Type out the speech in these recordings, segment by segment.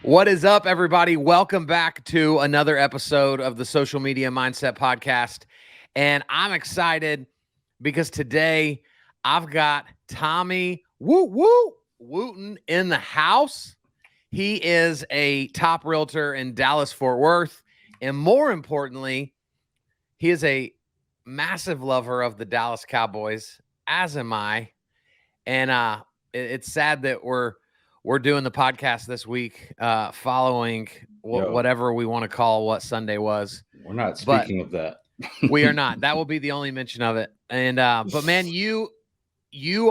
What is up, everybody? Welcome back to another episode of the Social Media Mindset Podcast. And I'm excited because today I've got Tommy Wooten in the house. He is a top realtor in Dallas-Fort Worth. And more importantly, he is a massive lover of the Dallas Cowboys, as am I. And it's sad that we're doing the podcast this week, following whatever we want to call what Sunday was. We're not speaking of that. We are not. That will be the only mention of it. And but man, you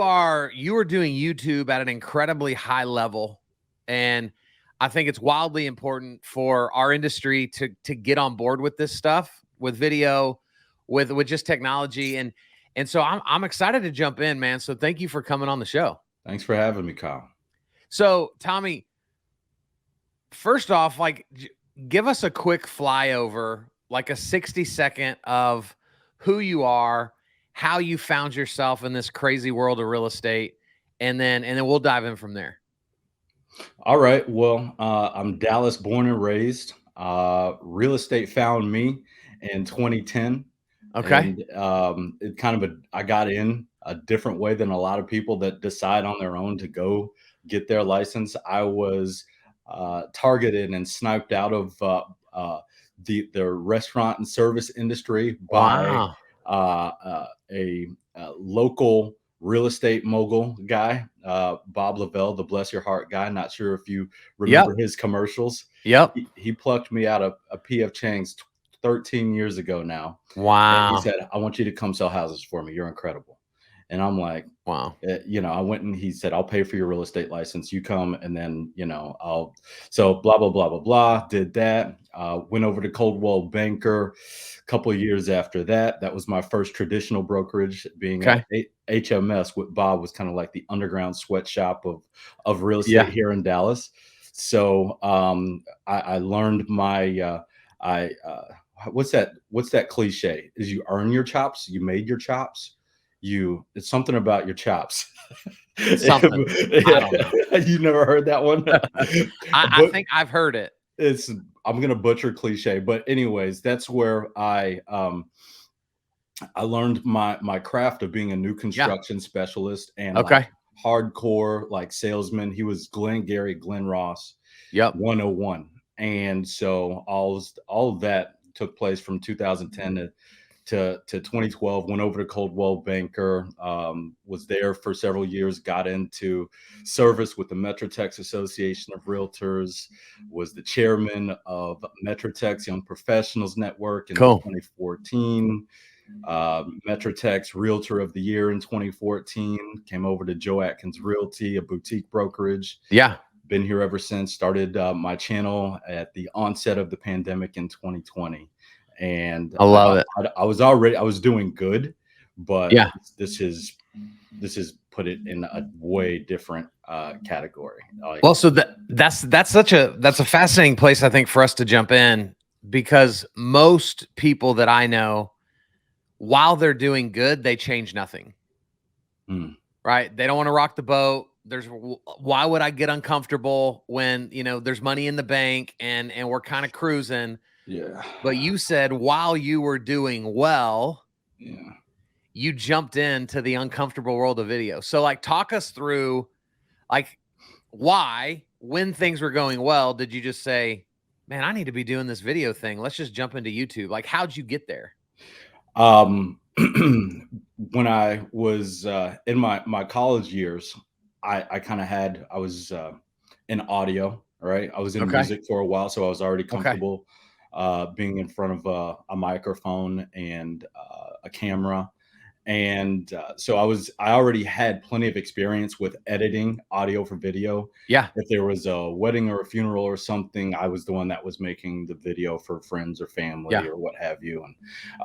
are doing YouTube at an incredibly high level, and I think it's wildly important for our industry to get on board with this stuff, with video, with just technology, and so I'm excited to jump in, man. So thank you for coming on the show. Thanks for having me, Kyle. So, Tommy, first off, give us a quick flyover, like a 60-second of who you are, how you found yourself in this crazy world of real estate, and then we'll dive in from there. All right. Well, I'm Dallas born and raised. Real estate found me in 2010. Okay. And I got in a different way than a lot of people that decide on their own to go get their license. I was targeted and sniped out of the restaurant and service industry by a local real estate mogul guy, Bob Lavelle, the Bless Your Heart guy. Not sure if you remember his commercials. Yep. He plucked me out of a P.F. Chang's 13 years ago now. Wow. And he said, I want you to come sell houses for me. You're incredible. And I'm like, wow. I went and he said, I'll pay for your real estate license. You come and then, so blah, blah, blah, blah, blah. Did that. Went over to Coldwell Banker a couple of years after that. That was my first traditional brokerage, being at HMS. With Bob was kind of like the underground sweatshop of real estate here in Dallas. So I learned my, what's that cliche? Is you earn your chops, you made your chops. It's something about your chops. Something. I don't know. You never heard that one? I think I've heard it. I'm gonna butcher cliche, but anyways, that's where I learned my craft of being a new construction specialist and hardcore like salesman. He was Glenn Ross. 101. And so all of that took place from 2010 to 2012. Went over to Coldwell Banker, was there for several years, got into service with the Metrotex Association of Realtors, was the chairman of Metrotex Young Professionals Network in 2014, Metrotex Realtor of the Year in 2014, came over to Joe Atkins Realty, a boutique brokerage. Been here ever since. Started my channel at the onset of the pandemic in 2020. And I love it. I was doing good, but this is put it in a way different category. Well, so that's a fascinating place, I think, for us to jump in, because most people that I know, while they're doing good, they change nothing. Right? They don't want to rock the boat. Why would I get uncomfortable when there's money in the bank and we're kind of cruising? Yeah. But you said while you were doing well, you jumped into the uncomfortable world of video. So talk us through why, when things were going well, did you just say, man, I need to be doing this video thing. Let's just jump into YouTube. How'd you get there? When I was in my college years, I was in audio, right? I was in music for a while, so I was already comfortable being in front of a microphone and a camera. And so I already had plenty of experience with editing audio for video. If there was a wedding or a funeral or something, I was the one that was making the video for friends or family or what have you.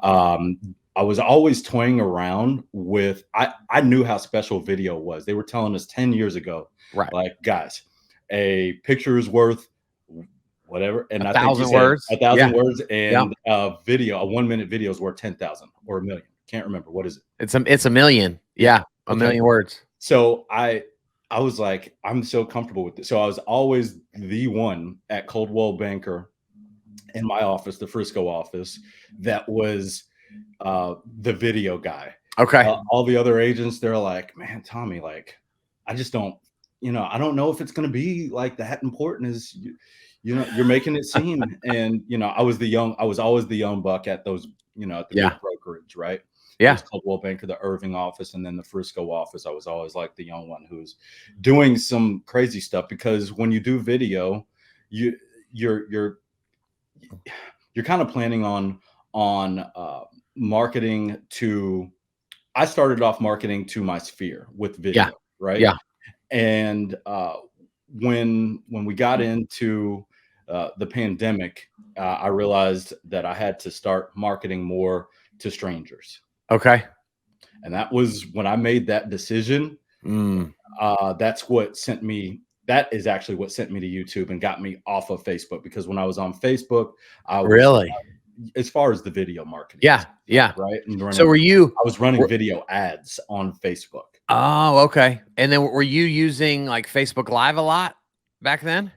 And I was always toying around with, I knew how special video was. They were telling us 10 years ago, like, guys, a picture is worth whatever. And 1,000 words. 1,000 words. And a 1-minute video is worth 10,000 or $1 million. Can't remember. What is it? It's a million. Yeah. A million words. So I I was like, I'm so comfortable with this. So I was always the one at Coldwell Banker in my office, the Frisco office, that was the video guy. Okay. All the other agents, they're like, man, Tommy, like, I just don't, I don't know if it's going to be like that important as you're making it seem. And, I was always the young buck at those, at the big brokerage, right? It was Coldwell Banker, the Irving office, and then the Frisco office. I was always like the young one who's doing some crazy stuff, because when you do video, you're kind of planning on marketing to. I started off marketing to my sphere with video, right? Yeah. And when we got into the pandemic, I realized that I had to start marketing more to strangers. Okay. And that was when I made that decision. That's what sent me. That is actually what sent me to YouTube and got me off of Facebook, because when I was on Facebook, I was really, as far as the video marketing. Yeah. Right. And So I was running video ads on Facebook. Oh, okay. And then were you using like Facebook Live a lot back then?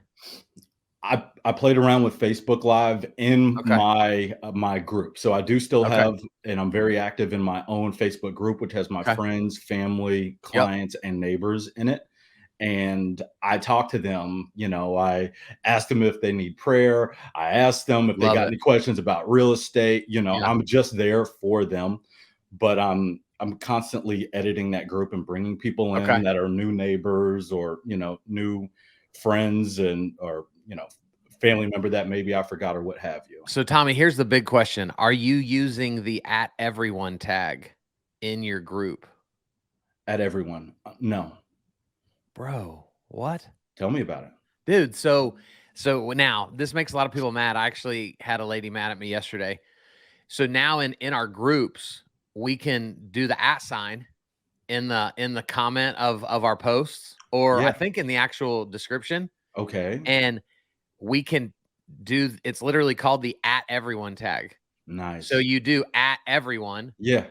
I played around with Facebook Live in my group. So I do still have, and I'm very active in my own Facebook group, which has my friends, family, clients, and neighbors in it. And I talk to them, I ask them if they need prayer. I ask them if they got any questions about real estate. I'm just there for them, but I'm constantly editing that group and bringing people in that are new neighbors, or, new friends, or family member that maybe I forgot, or what have you. So Tommy, here's the big question. Are you using the @everyone tag in your group? @everyone? No. Bro, what? Tell me about it. Dude, so now this makes a lot of people mad. I actually had a lady mad at me yesterday. So now in our groups, we can do the @ in the comment of our posts, or I think in the actual description. Okay. And we can do, it's literally called the @everyone tag. Nice. So you do @everyone. Yeah.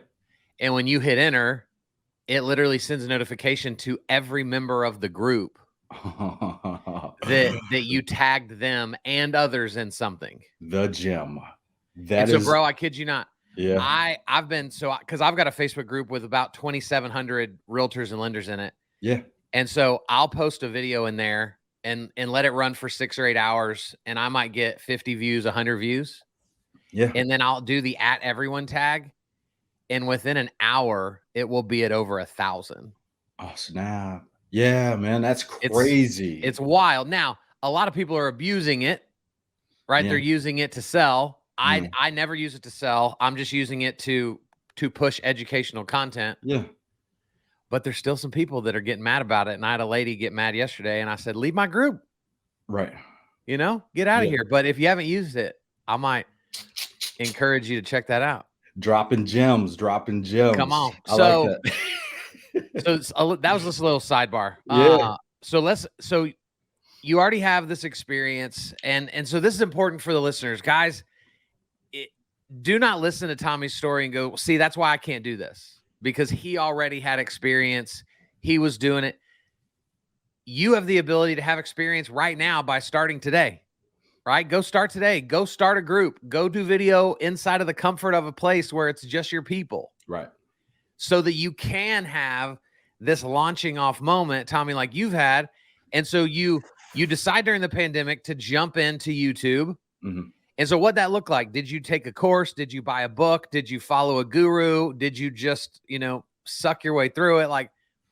And when you hit enter, it literally sends a notification to every member of the group that you tagged them and others in something. The gem. So, bro, I kid you not. Yeah. I've been, because I've got a Facebook group with about 2,700 realtors and lenders in it. Yeah. And so I'll post a video in there and let it run for 6 or 8 hours, and I might get 50 views, 100 views. Yeah. And then I'll do the @everyone tag, and within an hour, it will be at over 1,000. Oh, snap. Yeah, man, that's crazy. It's wild. Now, a lot of people are abusing it, right? They're using it to sell. I never use it to sell. I'm just using it to push educational content. Yeah. But there's still some people that are getting mad about it. And I had a lady get mad yesterday, and I said, leave my group. Right. Get out of here. But if you haven't used it, I might encourage you to check that out. Dropping gems. Come on. I like that. So that was just a little sidebar. Yeah. So you already have this experience, and so this is important for the listeners, guys. Do not listen to Tommy's story and go, see, that's why I can't do this, because he already had experience. He was doing it. You have the ability to have experience right now by starting today, right? Go start today. Go start a group. Go do video inside of the comfort of a place where it's just your people. Right. So that you can have this launching off moment, Tommy, like you've had. And so you decide during the pandemic to jump into YouTube. Mm-hmm. And so what that looked like? Did you take a course? Did you buy a book? Did you follow a guru? Did you just, suck your way through it? Like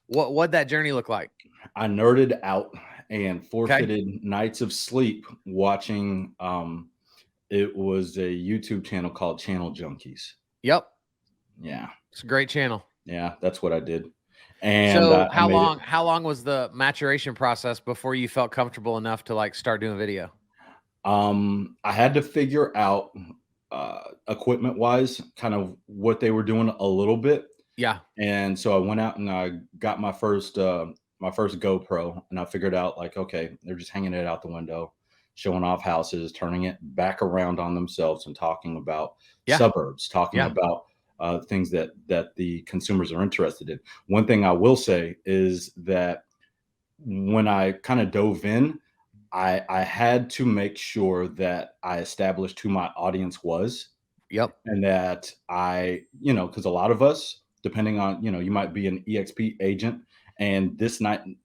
what'd that journey look like? I nerded out and forfeited nights of sleep watching. It was a YouTube channel called Channel Junkies. Yep. Yeah. It's a great channel. Yeah, that's what I did. And so how long was the maturation process before you felt comfortable enough to like start doing video? I had to figure out equipment wise kind of what they were doing a little bit. Yeah. And so I went out and I got my first GoPro, and I figured out like, okay, they're just hanging it out the window, showing off houses, turning it back around on themselves, and talking about suburbs, talking about things that the consumers are interested in. One thing I will say is that when I kind of dove in, I had to make sure that I established who my audience was. Yep. And that because a lot of us, depending on, you might be an EXP agent, and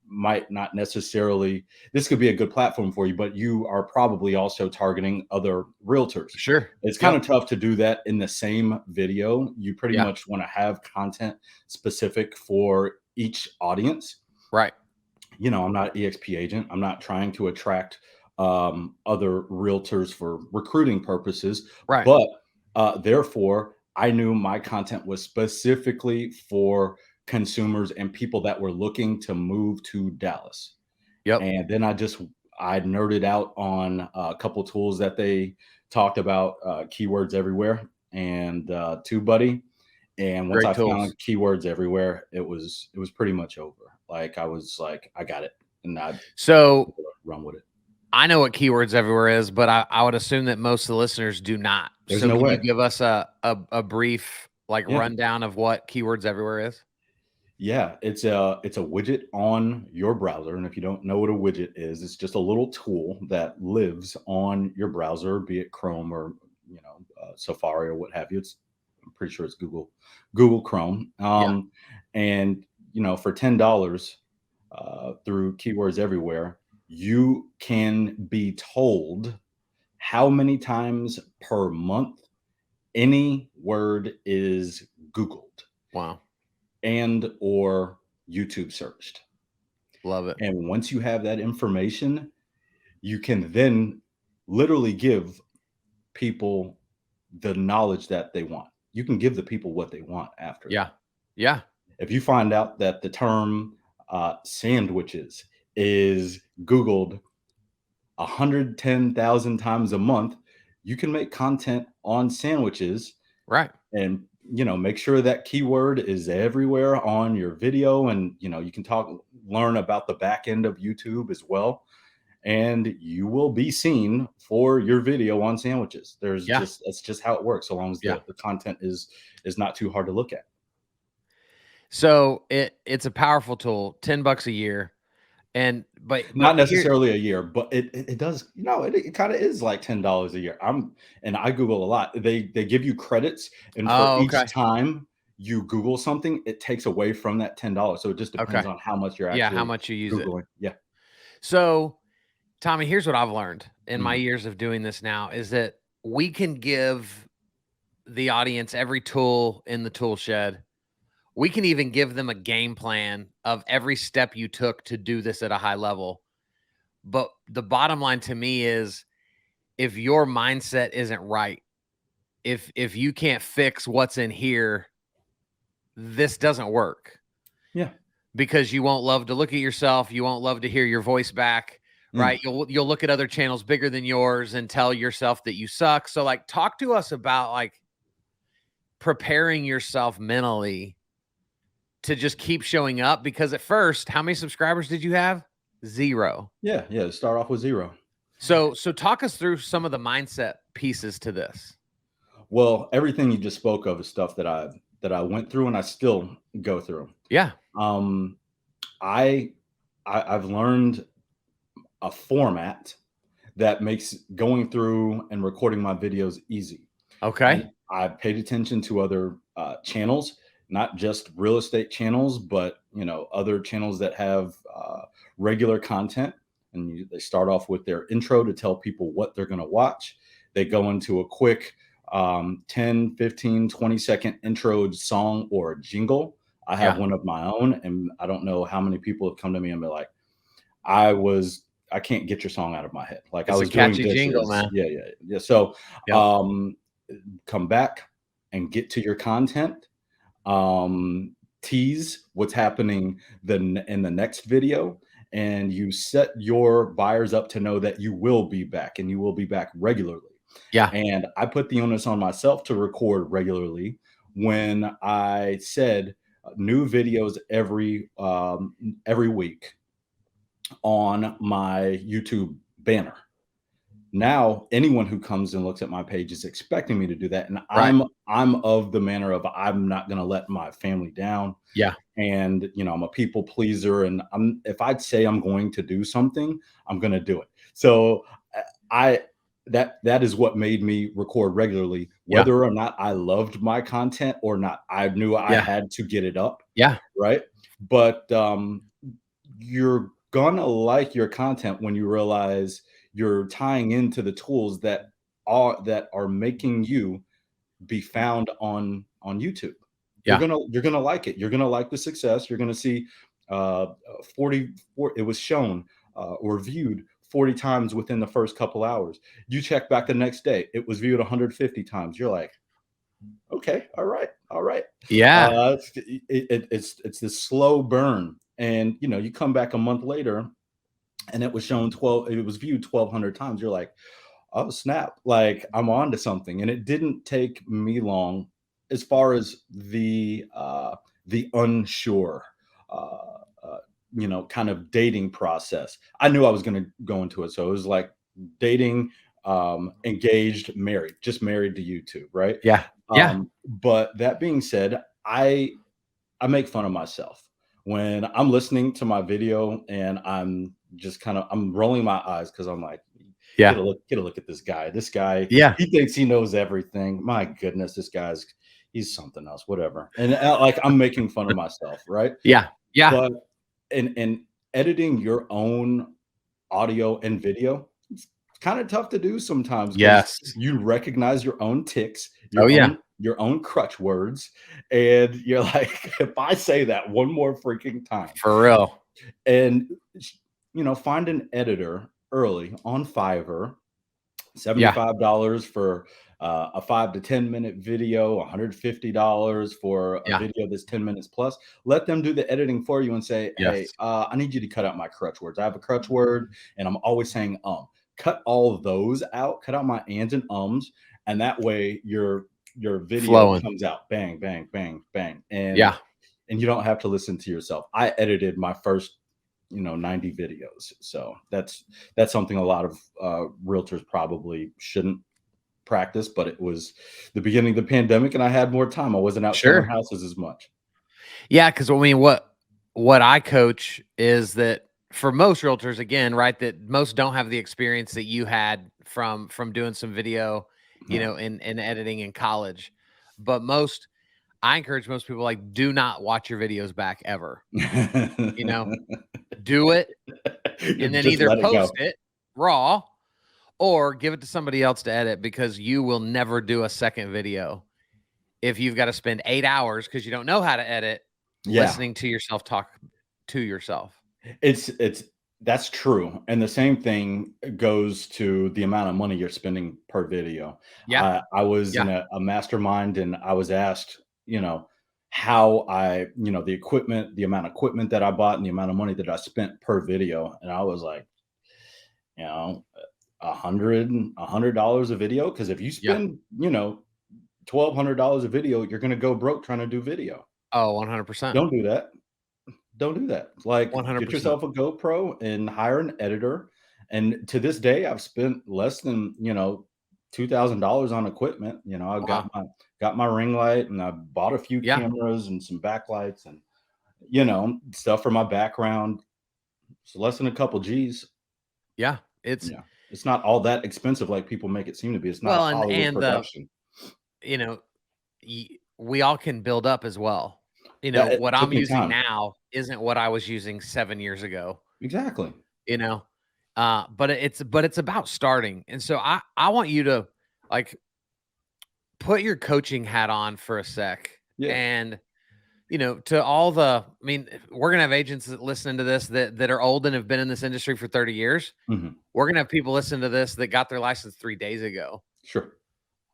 might not necessarily, this could be a good platform for you, but you are probably also targeting other realtors. Sure. It's kind of tough to do that in the same video. You pretty much want to have content specific for each audience. Right. I'm not an EXP agent. I'm not trying to attract other realtors for recruiting purposes. Right. But therefore, I knew my content was specifically for consumers and people that were looking to move to Dallas. Yep. And then I nerded out on a couple tools that they talked about, Keywords Everywhere and TubeBuddy. And once I found Keywords Everywhere, it was pretty much over. Like, I was like, I got it, and I run with it. I know what Keywords Everywhere is, but I would assume that most of the listeners do not. There's no way. Can you give us a brief rundown of what Keywords Everywhere is? Yeah, it's a widget on your browser, and if you don't know what a widget is, it's just a little tool that lives on your browser, be it Chrome or Safari or what have you. I'm pretty sure it's Google Chrome. And for $10 through Keywords Everywhere, you can be told how many times per month any word is Googled. Wow. And or YouTube searched. Love it. And once you have that information, you can then literally give people the knowledge that they want. You can give the people what they want after that. Yeah. If you find out that the term sandwiches is Googled 110,000 times a month, you can make content on sandwiches. Right. And make sure that keyword is everywhere on your video, and you can learn about the back end of YouTube as well, and you will be seen for your video on sandwiches. That's just how it works, so long as the content is not too hard to look at. So it's a powerful tool, $10 a year. But not necessarily a year, but it does, it kind of is like $10 a year. I Google a lot. They give you credits, and for each time you Google something, it takes away from that $10. So it just depends on how much you're actually how much you use Googling. Yeah. So Tommy, here's what I've learned in my years of doing this now is that we can give the audience every tool in the tool shed. We can even give them a game plan of every step you took to do this at a high level. But the bottom line to me is, if your mindset isn't right, if you can't fix what's in here, this doesn't work. Yeah. Because you won't love to look at yourself. You won't love to hear your voice back, right? You'll look at other channels bigger than yours and tell yourself that you suck. So talk to us about preparing yourself mentally to just keep showing up, because at first, how many subscribers did you have? 0. Yeah. Start off with 0. So talk us through some of the mindset pieces to this. Well, everything you just spoke of is stuff that I went through and I still go through. Yeah. I've learned a format that makes going through and recording my videos easy. Okay. And I paid attention to other channels, not just real estate channels, but other channels that have regular content. And they start off with their intro to tell people what they're going to watch. They go into a quick 10, 15, 20-second intro song or jingle. I have one of my own, and I don't know how many people have come to me and be like, I can't get your song out of my head. Like, I was doing catchy jingle, man. Yeah. So come back and get to your content. Tease what's happening in the next video, and you set your buyers up to know that you will be back, and you will be back regularly. Yeah. And I put the onus on myself to record regularly when I said new videos every week on my YouTube banner. now anyone who comes and looks at my page is expecting me to do that. And Right. I'm of the manner of I'm not going to let my family down. Yeah. And I'm a people pleaser, and if I'd say I'm going to do something, I'm going to do it. So I that is what made me record regularly, Yeah. whether or not I loved my content or not. I knew I Yeah. had to get it up. Yeah. Right. But you're gonna like your content when you realize you're tying into the tools that are making you be found on YouTube. Yeah. You're gonna like it. You're gonna like the success. You're gonna see 44. It was shown or viewed 40 times within the first couple hours. You check back the next day, it was viewed 150 times. You're like, okay, all right, all right. Yeah. It's this slow burn, and you come back a month later, and it was shown 12. It was viewed 1,200 times. You're like, oh snap, like I'm on to something. And it didn't take me long as far as the unsure kind of dating process. I knew I was going to go into it, so it was like dating, engaged, married, just married to YouTube, right? Yeah. Yeah. But that being said, I make fun of myself when I'm listening to my video, and I'm rolling my eyes because I'm like, Yeah. get a look at this guy. This guy, Yeah. he thinks he knows everything. My goodness, he's something else, whatever. And like I'm making fun of myself, right? Yeah. Yeah. But in editing your own audio and video, it's kind of tough to do sometimes because Yes. you recognize your own ticks, Oh, yeah. your own crutch words, and you're like, if I say that one more freaking time, For real. and find an editor early on Fiverr, $75 for a 5 to 10 minute video, $150 for a Yeah. video that's 10 minutes plus. Let them do the editing for you and say, hey, Yes. I need you to cut out my crutch words. I have a crutch word and I'm always saying cut all of those out, cut out my ands and ums, and that way your video Flowing. comes out bang, bang, bang, bang. Yeah. And you don't have to listen to yourself. I edited my first 90 videos. So that's something a lot of realtors probably shouldn't practice, but it was the beginning of the pandemic and I had more time. I wasn't out showing Sure. houses as much. Yeah, because I mean, what I coach is that for most realtors, again, right, that most don't have the experience that you had from doing some video, Yeah. in editing in college. But I encourage most people, like, do not watch your videos back ever. Do it and then Just either let it post go. it raw or give it to somebody else to edit, because you will never do a second video if you've got to spend 8 hours because you don't know how to edit, listening to yourself talk to yourself. That's true. And the same thing goes to the amount of money you're spending per video. Yeah. I was Yeah. in a mastermind and I was asked, how the equipment, the amount of equipment that I bought and the amount of money that I spent per video. And I was like, you know, $100 a video. Cause if you Yeah. spend, $1,200 a video, you're going to go broke trying to do video. Oh, 100%. Don't do that. Don't do that. Like, get 100%. yourself a GoPro and hire an editor. And to this day, I've spent less than, $2,000 on equipment. I've Wow. got my ring light, and I bought a few Yeah. cameras and some backlights and, stuff for my background. It's less than a couple G's. Yeah. It's not all that expensive like people make it seem to be. It's not a Well, Hollywood and production. you know, we all can build up as well. It What took I'm me using time. now isn't what I was using 7 years ago. Exactly. But it's about starting. And so I want you to, like, put your coaching hat on for a sec. Yeah. And to all I mean, we're gonna have agents that listen to this that are old and have been in this industry for 30 years. Mm-hmm. We're gonna have people listen to this that got their license 3 days ago. Sure.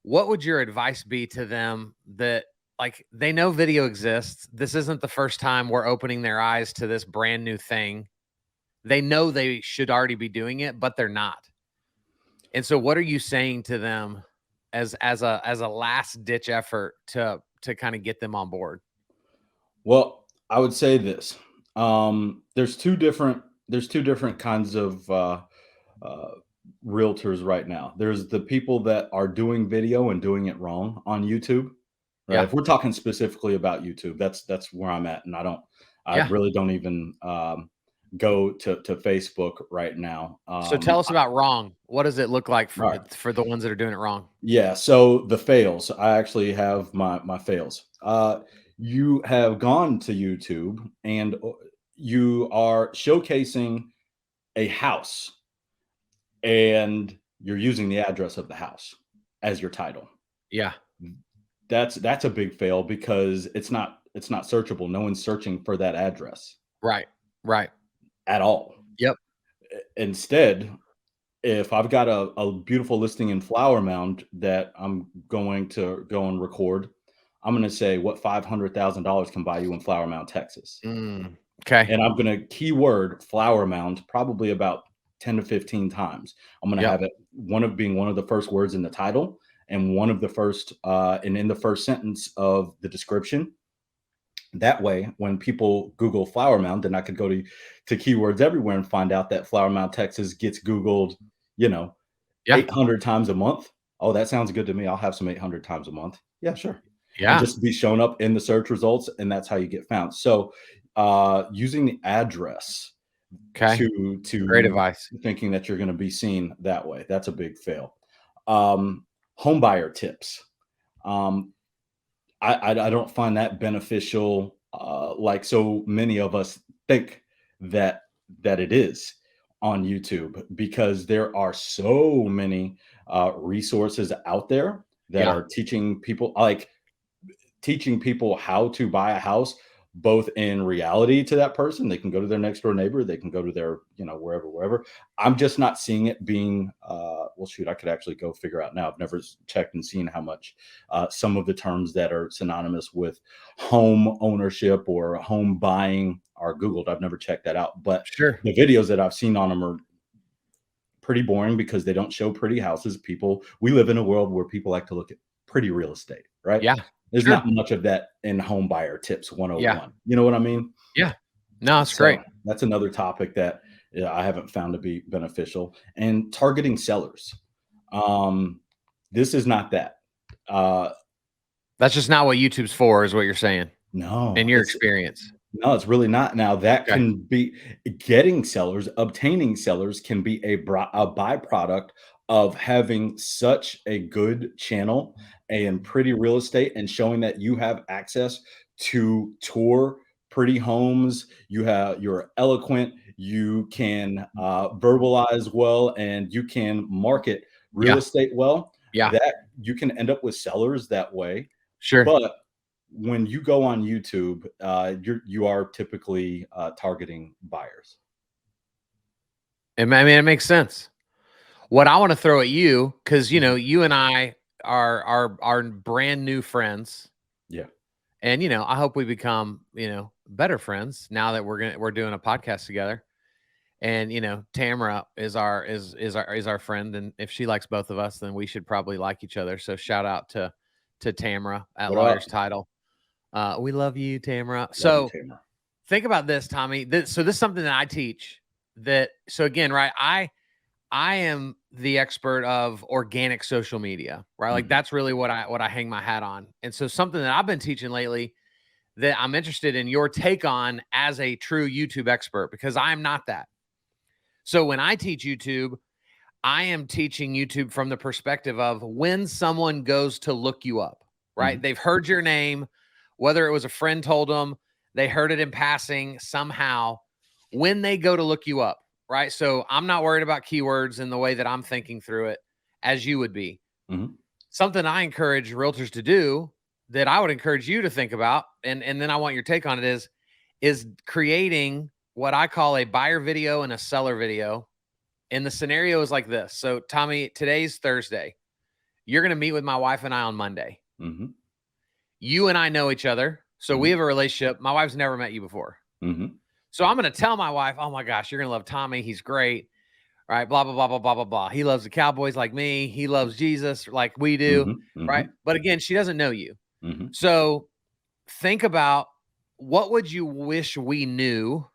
What would your advice be to them that, like, they know video exists? This isn't the first time we're opening their eyes to this brand new thing. They know they should already be doing it, but they're not. And so what are you saying to them as a last ditch effort to kind of get them on board? Well, I would say this. There's two different kinds of realtors right now. There's the people that are doing video and doing it wrong on YouTube. Right. If we're talking specifically about YouTube, that's where I'm at. And I really don't even go to Facebook right now. So tell us about wrong. What does it look like for the ones that are doing it wrong? Yeah. So the fails, I actually have my fails. You have gone to YouTube and you are showcasing a house and you're using the address of the house as your title. Yeah. That's a big fail because it's not searchable. No one's searching for that address. Right. At all. Yep. Instead, if I've got a beautiful listing in Flower Mound that I'm going to go and record, I'm going to say what $500,000 can buy you in Flower Mound, Texas. Okay. And I'm going to keyword Flower Mound probably about 10 to 15 times. I'm going to have it one of the first words in the title and one of the first and in the first sentence of the description. That way, when people Google Flower Mound, then I could go to keywords everywhere and find out that Flower Mound, Texas gets Googled, 800 times a month. Oh, that sounds good to me. I'll have some 800 times a month. Yeah, sure. Yeah. And just be shown up in the search results, and that's how you get found. So using the address to great advice. Thinking that you're going to be seen that way. That's a big fail. Home buyer tips. I don't find that beneficial like so many of us think that it is on YouTube, because there are so many resources out there that are teaching people how to buy a house, both in reality to that person. They can go to their next door neighbor. They can go to their, wherever. I'm just not seeing it being, well, shoot, I could actually go figure out now. I've never checked and seen how much some of the terms that are synonymous with home ownership or home buying are Googled. I've never checked that out, but the videos that I've seen on them are pretty boring because they don't show pretty houses. We live in a world where people like to look at pretty real estate, right? Yeah. There's not much of that in Home Buyer Tips 101. Yeah. You know what I mean? Yeah. No, it's great. That's another topic that I haven't found to be beneficial. And targeting sellers. This is not that. That's just not what YouTube's for, is what you're saying. No. In your experience. No, it's really not. Now that can be obtaining sellers can be a byproduct of having such a good channel and pretty real estate and showing that you have access to tour pretty homes. You're eloquent, you can verbalize well, and you can market real estate well. That you can end up with sellers that way. But when you go on YouTube, you are typically targeting buyers. I mean, it makes sense. What I want to throw at you, because you and I are brand new friends. Yeah. And I hope we become better friends now that we're doing a podcast together. And Tamara is our friend, and if she likes both of us, then we should probably like each other. So shout out to Tamara at Lawyer's Title. We love you, Tamara. So think about this, Tommy. So this is something that I teach. So again, right? I am the expert of organic social media, right? Like that's really what I hang my hat on. And so something that I've been teaching lately that I'm interested in your take on as a true YouTube expert, because I'm not that. So when I teach YouTube, I am teaching YouTube from the perspective of when someone goes to look you up, right? They've heard your name, whether it was a friend told them, they heard it in passing somehow, when they go to look you up, right? So I'm not worried about keywords in the way that I'm thinking through it as you would be. Something I encourage realtors to do that I would encourage you to think about, and then I want your take on it, is creating what I call a buyer video and a seller video. And the scenario is like this. So Tommy, today's Thursday. You're going to meet with my wife and I on Monday. You and I know each other. So we have a relationship. My wife's never met you before. So I'm going to tell my wife, oh my gosh, you're going to love Tommy. He's great. Right. Blah, blah, blah, blah, blah, blah, blah. He loves the Cowboys like me. He loves Jesus like we do. Right. But again, she doesn't know you. So think about, what would you wish we knew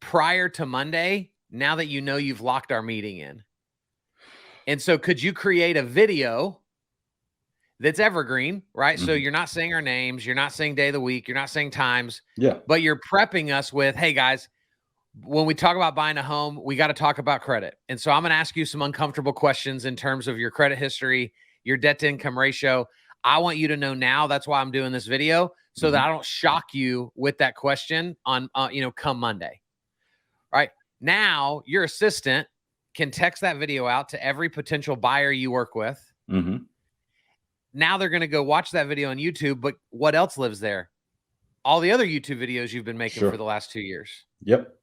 prior to Monday, now that you've locked our meeting in? And so could you create a video that's evergreen, right? So you're not saying our names, you're not saying day of the week, you're not saying times, but you're prepping us with, hey guys, when we talk about buying a home, we got to talk about credit. And so I'm going to ask you some uncomfortable questions in terms of your credit history, your debt to income ratio. I want you to know now. That's why I'm doing this video, so that I don't shock you with that question on, come Monday. Right now, your assistant can text that video out to every potential buyer you work with. Now they're going to go watch that video on YouTube, but what else lives there? All the other YouTube videos you've been making for the last 2 years. Yep.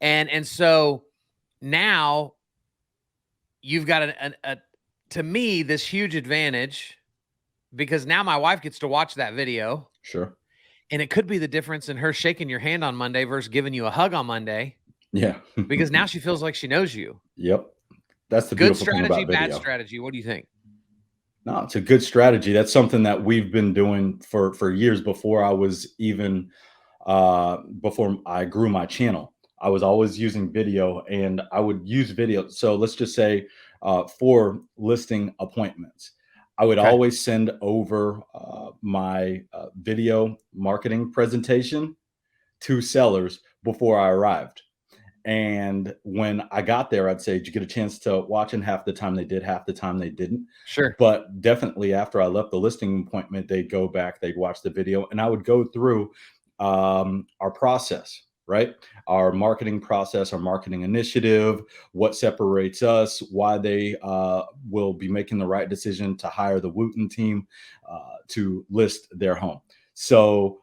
And so now you've got to me, this huge advantage, because now my wife gets to watch that video. Sure. And it could be the difference in her shaking your hand on Monday versus giving you a hug on Monday. Yeah. Because now she feels like she knows you. Yep. That's the good beautiful thing strategy, about video. bad strategy. What do you think? No, it's a good strategy. That's something that we've been doing for years before I was even before I grew my channel. I was always using video, and I would use video. So let's just say for listing appointments, I would always send over my video marketing presentation to sellers before I arrived. And when I got there, I'd say, did you get a chance to watch? And half the time they did, half the time they didn't. Sure. But definitely after I left the listing appointment, they'd go back, they'd watch the video, and I would go through our process, right? Our marketing process, our marketing initiative, what separates us, why they will be making the right decision to hire the WOOTEN team to list their home. So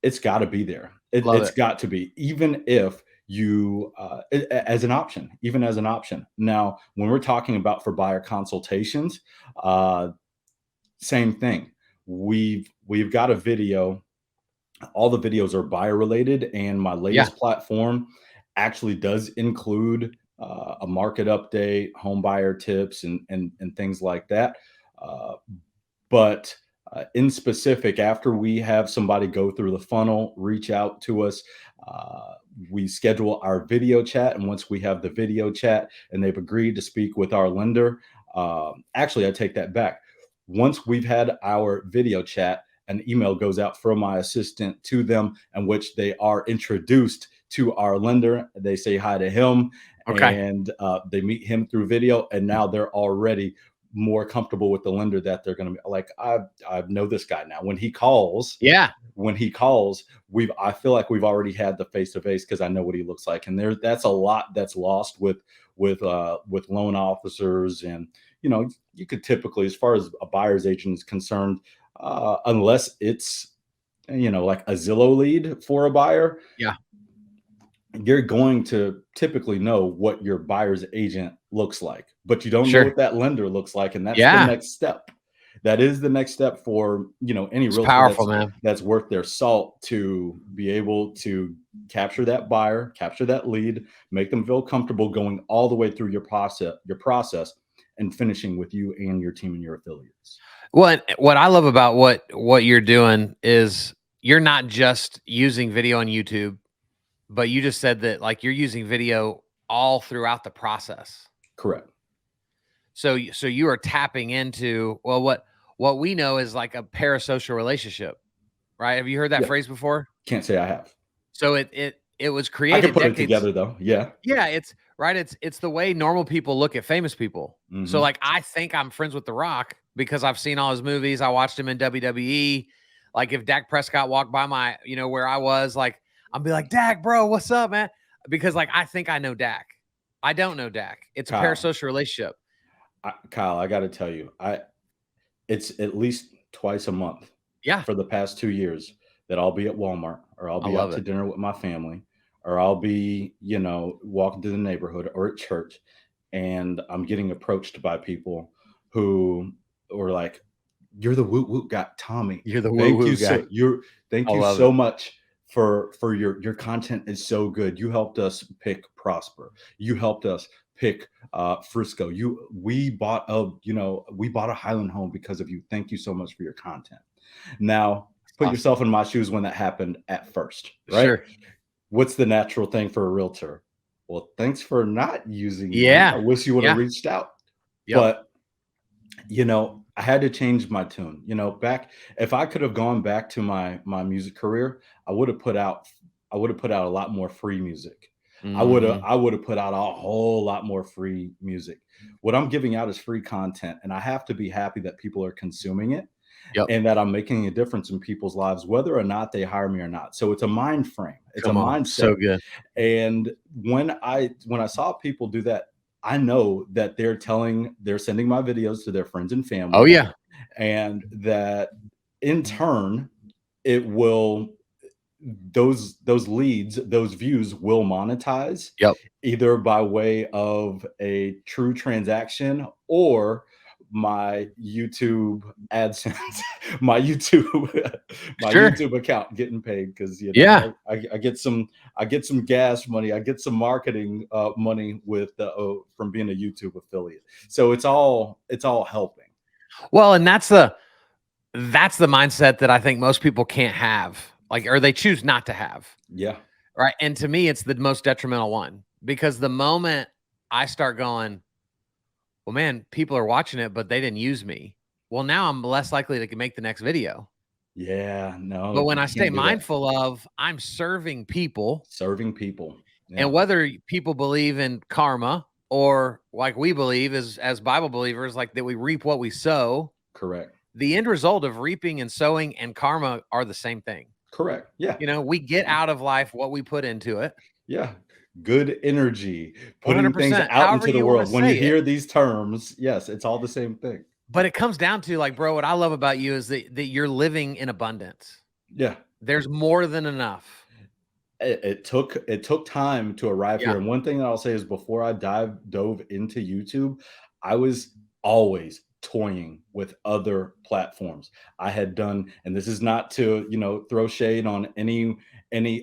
it's got to be there. It's got to be, even if you as an option, even as an option. Now, when we're talking about for buyer consultations, same thing. We've got a video. All the videos are buyer related, and my latest platform actually does include a market update, home buyer tips, and things like that. But in specific, after we have somebody go through the funnel, reach out to us, we schedule our video chat. And once we have the video chat and they've agreed to speak with our lender, actually, I take that back. Once we've had our video chat, an email goes out from my assistant to them, in which they are introduced to our lender. They say hi to him, and they meet him through video. And now they're already more comfortable with the lender that they're going to be like, I know this guy now. When he calls, I feel like we've already had the face-to-face because I know what he looks like. And that's a lot that's lost with loan officers. And, you could typically, as far as a buyer's agent is concerned, unless it's, like a Zillow lead for a buyer, you're going to typically know what your buyer's agent looks like, but you don't know what that lender looks like. And that's the next step. That is the next step for, any realtor that's worth their salt, to be able to capture that buyer, capture that lead, make them feel comfortable going all the way through your process and finishing with you and your team and your affiliates. Well, what I love about what you're doing is you're not just using video on YouTube, but you just said that, like, you're using video all throughout the process. Correct. So you are tapping into, well, what we know is like a parasocial relationship, right? Have you heard that phrase before? Can't say I have. So it was created. I can put it together though. Yeah. Yeah. It's right. It's the way normal people look at famous people. So like, I think I'm friends with The Rock because I've seen all his movies. I watched him in WWE. Like, if Dak Prescott walked by my, where I was, like, I'll be like, Dak, bro, what's up, man? Because, like, I think I know Dak. I don't know Dak. It's Kyle, a parasocial relationship. Kyle, I got to tell you, it's at least twice a month. For the past 2 years that I'll be at Walmart, or I'll be out to dinner with my family, or I'll be, walking through the neighborhood or at church, and I'm getting approached by people who are like, "You're the Woot Woot guy, Tommy. You're the Woot Woot guy. Thank you so much for your content is so good. You helped us pick Prosper. You helped us pick Frisco. We bought a Highland home because of you. Thank you so much for your content." Now, put yourself in my shoes when that happened at first, right? Sure. What's the natural thing for a realtor? Well, thanks for not using me. I wish you would have reached out. But, you know, I had to change my tune. You know, if I could have gone back to my music career, I would have put out a lot more free music. I would have put out a whole lot more free music. What I'm giving out is free content, and I have to be happy that people are consuming it and that I'm making a difference in people's lives, whether or not they hire me or not. So it's a mind frame. It's a mindset. So good. And when I saw people do that, I know that they're sending my videos to their friends and family. Oh yeah. And that in turn, it will those leads, those views will monetize. Either by way of a true transaction or my YouTube AdSense, my YouTube account getting paid, because I get some gas money, I get some marketing money with from being a YouTube affiliate. So it's all helping. Well, and that's the mindset that I think most people can't have, like, or they choose not to have. Yeah. Right. And to me, it's the most detrimental one, because the moment I start going, well, man, people are watching it, but they didn't use me. Well, now I'm less likely to make the next video. Yeah, no. But when I stay mindful of, I'm serving people. Yeah. And whether people believe in karma or like we believe as Bible believers, like that we reap what we sow. Correct. The end result of reaping and sowing and karma are the same thing. Correct. Yeah. You know, we get out of life what we put into it. Yeah. Good energy, putting things out into the world. When you hear these terms, yes, it's all the same thing. But it comes down to, like, bro, what I love about you is that you're living in abundance. Yeah. There's more than enough. It took time to arrive here. And one thing that I'll say is, before I dove into YouTube, I was always toying with other platforms. I had done, and this is not to, you know, throw shade on any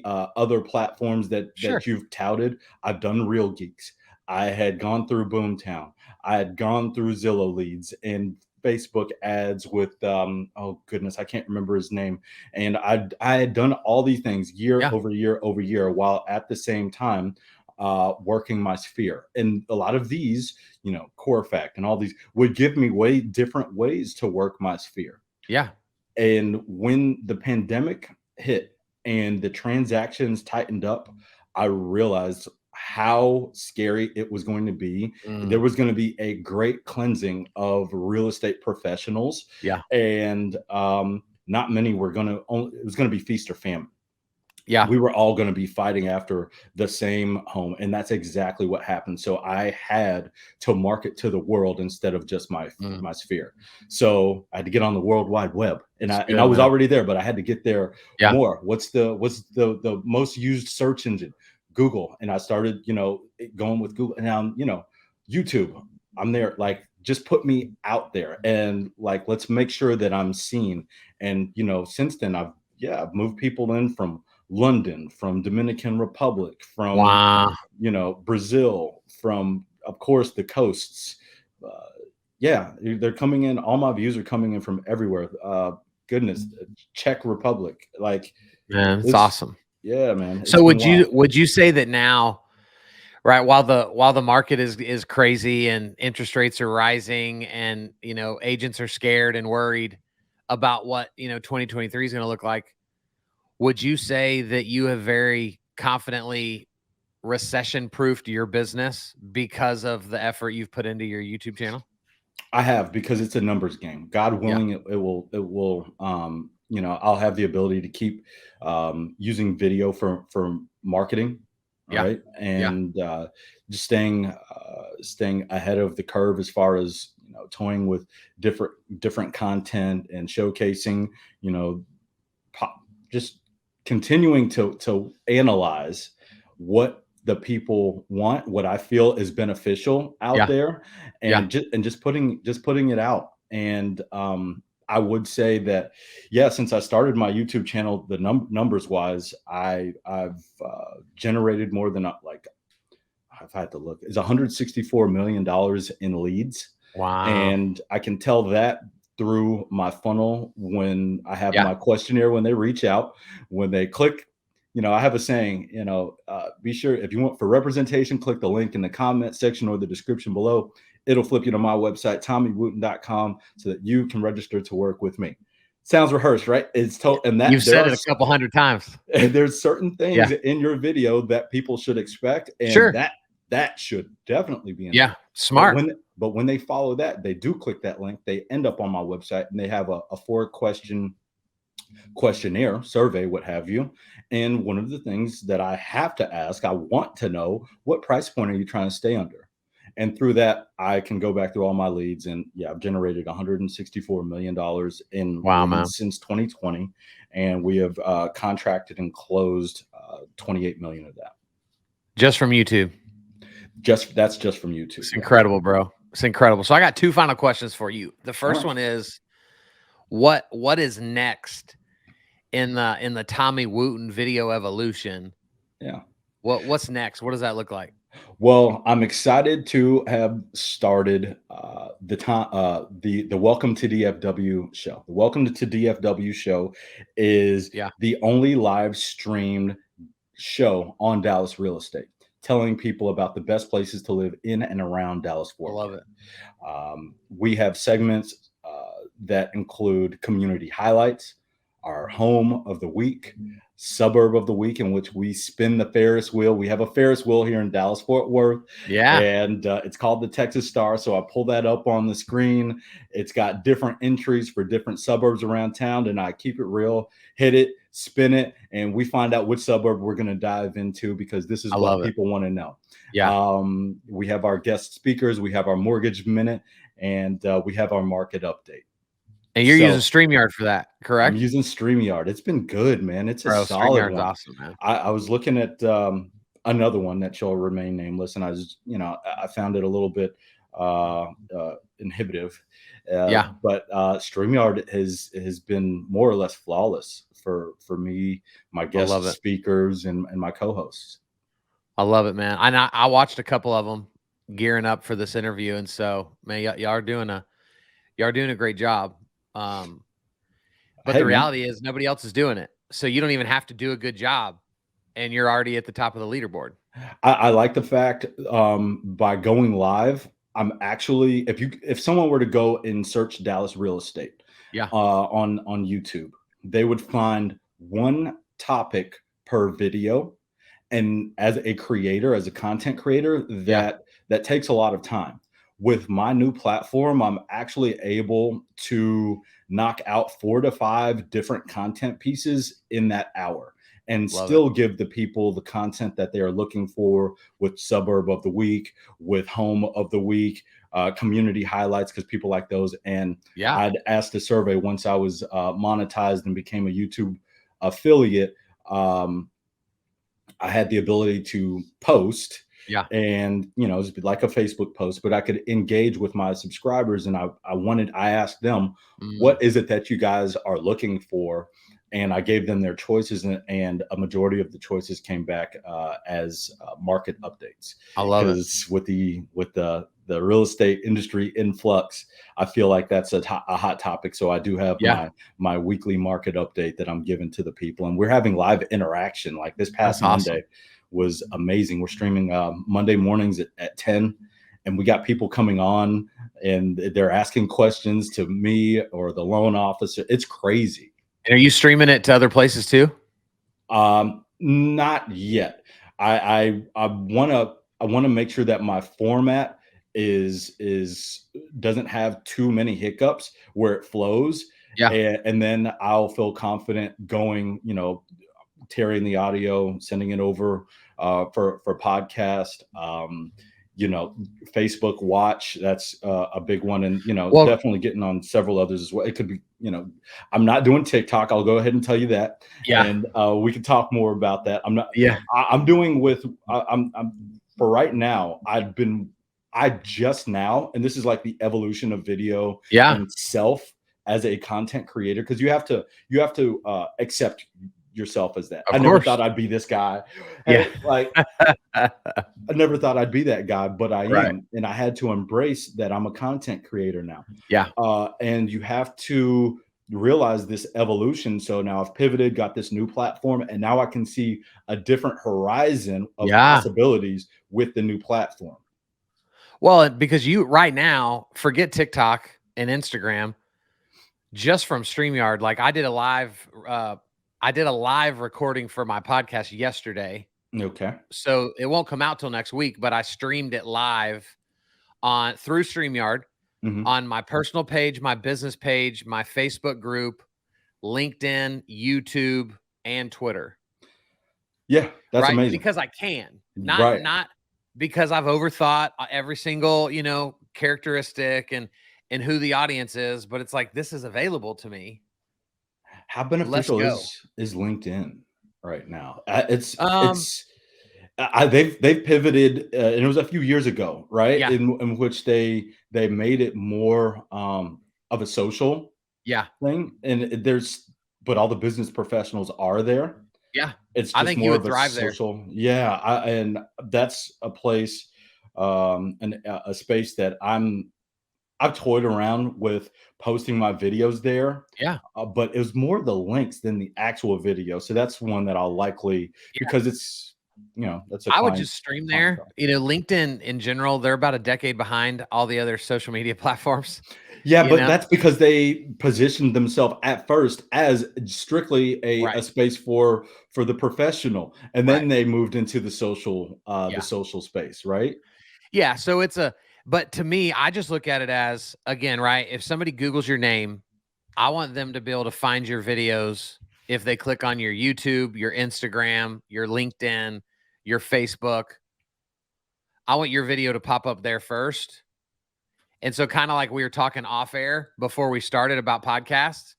other platforms that you've touted. I've done Real Geeks. I had gone through Boomtown. I had gone through Zillow leads and Facebook ads with oh goodness, I can't remember his name. And I had done all these things year over year, while at the same time working my sphere. And a lot of these, you know, Core Fact and all these would give me way different ways to work my sphere. Yeah. And when the pandemic hit and the transactions tightened up, I realized how scary it was going to be. There was going to be a great cleansing of real estate professionals. Yeah. And not many were going to, it was going to be feast or famine. Yeah. We were all going to be fighting after the same home. And that's exactly what happened. So I had to market to the world instead of just my sphere. So I had to get on the World Wide Web. And I was already there, but I had to get there more. What's the most used search engine? Google. And I started, you know, going with Google. And now, you know, YouTube, I'm there. Like, just put me out there, and like, let's make sure that I'm seen. And, you know, since then I've moved people in from London, from Dominican Republic, from you know, Brazil, from, of course, the coasts. They're coming in. All my views are coming in from everywhere. Goodness, Czech Republic. Like, man, it's awesome. Yeah, man. So would you say that now, right, while the market is crazy and interest rates are rising and, you know, agents are scared and worried about what, you know, 2023 is going to look like, would you say that you have very confidently recession-proofed your business because of the effort you've put into your YouTube channel? I have, because it's a numbers game. God willing, it will you know, I'll have the ability to keep using video for marketing, right? And just staying ahead of the curve as far as, you know, toying with different content and showcasing, you know, just continuing to analyze what the people want, what I feel is beneficial out there, and just putting it out. And I would say that, since I started my YouTube channel, the numbers wise, I've generated more than, like, I've had to look, it's $164 million in leads. Wow. And I can tell that through my funnel when I have my questionnaire, when they reach out, when they click. You know, I have a saying, you know, be sure, if you want for representation, click the link in the comment section or the description below. it'll flip you to my website, TommyWooten.com, so that you can register to work with me. Sounds rehearsed, right? It's and that you've said it a couple hundred times. And there's certain things in your video that people should expect, and that should definitely be in there. Smart. But when they follow that, they do click that link, they end up on my website, and they have a 4-question questionnaire, survey, what have you. And one of the things that I have to ask, I want to know, what price point are you trying to stay under? And through that, I can go back through all my leads, and I've generated $164 million in since 2020, and we have contracted and closed 28 million of that. Just from YouTube. That's just from YouTube. It's incredible, bro. It's incredible. So I got 2 final questions for you. The first one is, what is next in the Tommy Wooten video evolution? Yeah. What's next? What does that look like? Well, I'm excited to have started the Welcome to DFW show. The Welcome to DFW show is the only live streamed show on Dallas real estate, telling people about the best places to live in and around Dallas-Fort Worth. I love it. We have segments that include community highlights, our home of the week, suburb of the week, in which we spin the Ferris wheel. We have a Ferris wheel here in Dallas-Fort Worth. And it's called the Texas Star. So I pull that up on the screen. It's got different entries for different suburbs around town, and I keep it real, hit it, spin it, and we find out which suburb we're going to dive into, because this is what people want to know. We have our guest speakers, we have our mortgage minute, and we have our market update. And you're using StreamYard for that, correct? I'm using StreamYard. It's been good, man. It's a solid one. Awesome, man. I was looking at another one that shall remain nameless, and I was, I found it a little bit inhibitive. But StreamYard has been more or less flawless for me, my guest speakers, and my co-hosts. I love it, man. I watched a couple of them gearing up for this interview, and so, man, y'all are doing a great job. But the reality is nobody else is doing it. So you don't even have to do a good job, and you're already at the top of the leaderboard. I like the fact by going live, I'm actually, if someone were to go and search Dallas real estate on YouTube, they would find one topic per video. And as a creator, as a content creator, that takes a lot of time. With my new platform, I'm actually able to knock out 4 to 5 different content pieces in that hour, and still give the people the content that they are looking for, with suburb of the week, with home of the week, community highlights, because people like those. And I'd asked a survey once I was monetized and became a YouTube affiliate. I had the ability to post. And just be like a Facebook post, but I could engage with my subscribers, and I asked them, what is it that you guys are looking for? And I gave them their choices, and a majority of the choices came back as market updates. I love it. With the real estate industry influx, I feel like that's a hot topic. So I do have my weekly market update that I'm giving to the people, and we're having live interaction. Like this past Monday was amazing. We're streaming Monday mornings at 10, and we got people coming on, and they're asking questions to me or the loan officer. It's crazy. And are you streaming it to other places too? Not yet. I want to make sure that my format doesn't have too many hiccups, where it flows. And then I'll feel confident going, tearing the audio, sending it over for podcast. Facebook Watch, that's a big one, and definitely getting on several others as well. It could be, I'm not doing TikTok. I'll go ahead and tell you that. And we can talk more about that. I'm not. I'm doing with. I'm for right now. I just now, and this is like the evolution of video itself as a content creator, because you have to accept yourself as that. I never thought I'd be this guy. Like I never thought I'd be that guy, but I am. And I had to embrace that I'm a content creator now. And you have to realize this evolution. So now I've pivoted, got this new platform, and now I can see a different horizon of possibilities with the new platform. Well, because you right now, forget TikTok and Instagram, just from StreamYard, like I did a live recording for my podcast yesterday. Okay. So it won't come out till next week, but I streamed it live through StreamYard on my personal page, my business page, my Facebook group, LinkedIn, YouTube, and Twitter. Yeah, that's Right? amazing. Because I can. Right. Not because I've overthought every single, characteristic and who the audience is, but it's like this is available to me. How Let's beneficial go. is LinkedIn right now? They've pivoted, and it was a few years ago, right? Yeah. In which they made it more of a social Yeah. thing, and but all the business professionals are there. Yeah. It's I just think you more would of a thrive there. social, yeah. And that's a place, and a space that I've toyed around with posting my videos there. Yeah. But it was more the links than the actual video. So that's one that I'll likely, Yeah. because it's, that's a I would client. just stream there. LinkedIn in general, they're about a decade behind all the other social media platforms. Yeah, You but know? that's because they positioned themselves at first as strictly a Right. space for the professional, and Right. then they moved into the Yeah. social space, right? Yeah. So but to me, I just look at it as, again, right? If somebody Googles your name, I want them to be able to find your videos if they click on your YouTube, your Instagram, your LinkedIn, your Facebook. I want your video to pop up there first. And so, kind of like we were talking off air before we started about podcasts,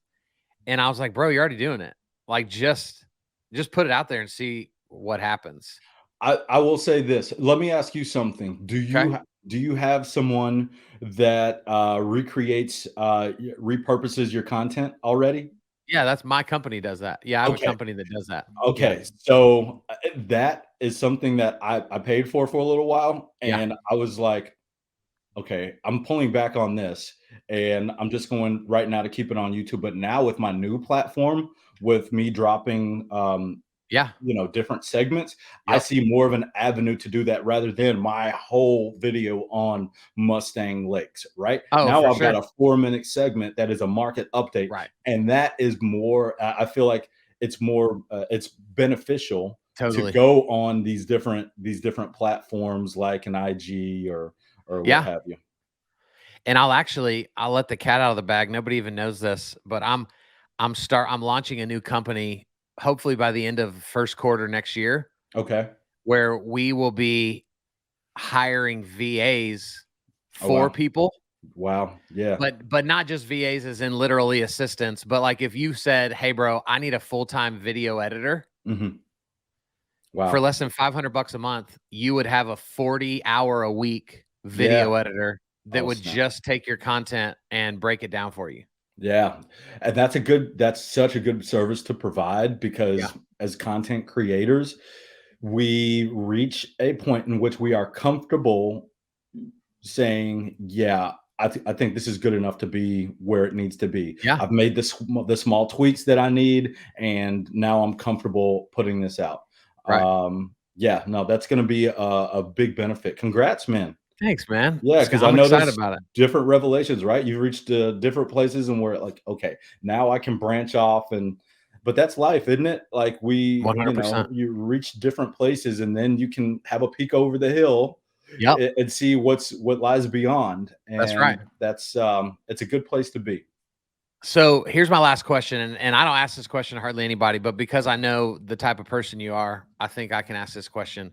and I was like, bro, you're already doing it. Like, just put it out there and see what happens. I will say this. Let me ask you something. Okay. Do you have someone that recreates, repurposes your content already? Yeah, that's my company does that. Yeah, I have a Okay. company that does that. Yeah. Okay. So that is something that I paid for a little while, Yeah. and I was like, okay, I'm pulling back on this, and I'm just going right now to keep it on YouTube. But now with my new platform, with me dropping, Yeah. different segments, I Yep. see more of an avenue to do that rather than my whole video on Mustang Lakes, right? Oh, Now for I've got sure. a 4-minute segment that is a market update, Right. and that is more, I feel like it's more, it's beneficial to Totally. go on these different platforms like an IG or what Yeah. have you. And I'll let the cat out of the bag. Nobody even knows this, but I'm launching a new company hopefully by the end of first quarter next year, Okay. where we will be hiring VAs Oh, for wow. people, Wow. Yeah. but not just VAs as in literally assistants, but like if you said, "Hey bro, I need a full-time video editor." Mhm. For Wow. less than $500 a month, you would have a 40-hour a week Yeah. video editor that Oh, would snap. just take your content and break it down for you. Yeah, and that's such a good service to provide, Yeah. because as content creators, we reach a point in which we are comfortable saying, "Yeah, I think this is good enough to be where it needs to be. Yeah. I've made the small tweaks that I need, and now I'm comfortable putting this out." Right. Yeah, no, that's gonna be a big benefit. Congrats, man. Thanks, man. Yeah, because I I'm know excited there's about it. different revelations, right? You've reached, different places, and we're like, "Okay, now I can branch off," but that's life, isn't it? Like, 100%. you reach different places, and then you can have a peek over the hill Yep. and see what lies beyond, That's right. and it's a good place to be. So here's my last question, and I don't ask this question to hardly anybody, but because I know the type of person you are, I think I can ask this question.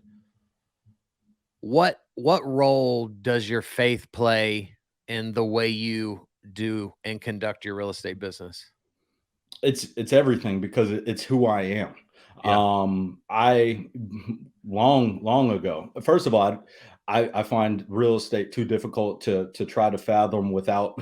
What role does your faith play in the way you do and conduct your real estate business? It's everything, because it's who I am. Yeah. I long ago. First of all, I find real estate too difficult to try to fathom without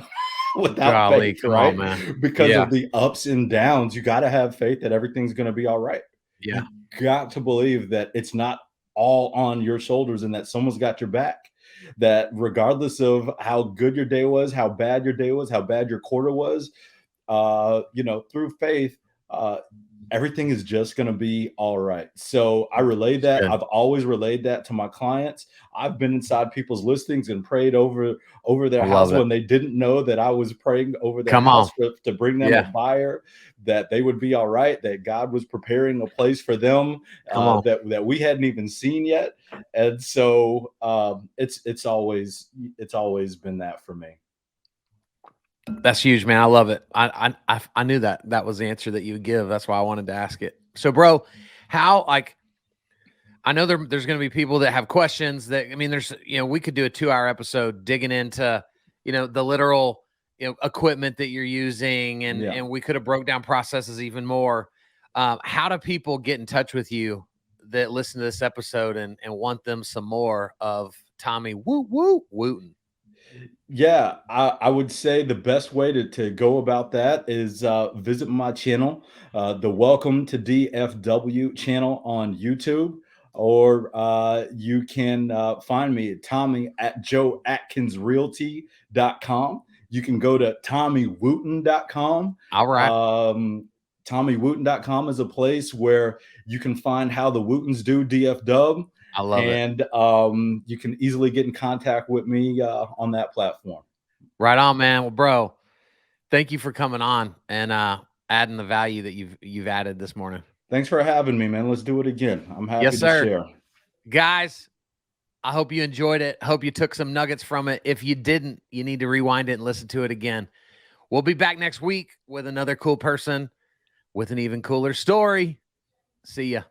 without Golly, faith, come on, right? man. Because Yeah. of the ups and downs, you got to have faith that everything's going to be all right. Yeah. You got to believe that it's not all on your shoulders, and that someone's got your back. That regardless of how good your day was, how bad your day was, how bad your quarter was, through faith, uh, everything is just going to be all right. So I relay that. I've always relayed that to my clients. I've been inside people's listings and prayed over their house when they didn't know that I was praying over their house to bring them a buyer, that they would be all right, that God was preparing a place for them that we hadn't even seen yet. And so it's always been that for me. That's huge, man. I love it. I knew that was the answer that you would give. That's why I wanted to ask it. So, bro, how, like, I know there's going to be people that have questions that, I mean, there's, we could do a 2-hour episode digging into, the literal, equipment that you're using, and we could have broke down processes even more. How do people get in touch with you that listen to this episode and want them some more of Tommy Wooten? Yeah, I would say the best way to go about that is visit my channel, the Welcome to DFW channel on YouTube, or you can find me at Tommy at joeatkinsrealty.com. You can go to TommyWooten.com. All right. TommyWooten.com is a place where you can find how the Wootens do DFW. I love it. And you can easily get in contact with me on that platform. Right on, man. Well, bro, thank you for coming on and adding the value that you've added this morning. Thanks for having me, man. Let's do it again. I'm happy to share. Guys, I hope you enjoyed it. Hope you took some nuggets from it. If you didn't, you need to rewind it and listen to it again. We'll be back next week with another cool person with an even cooler story. See ya.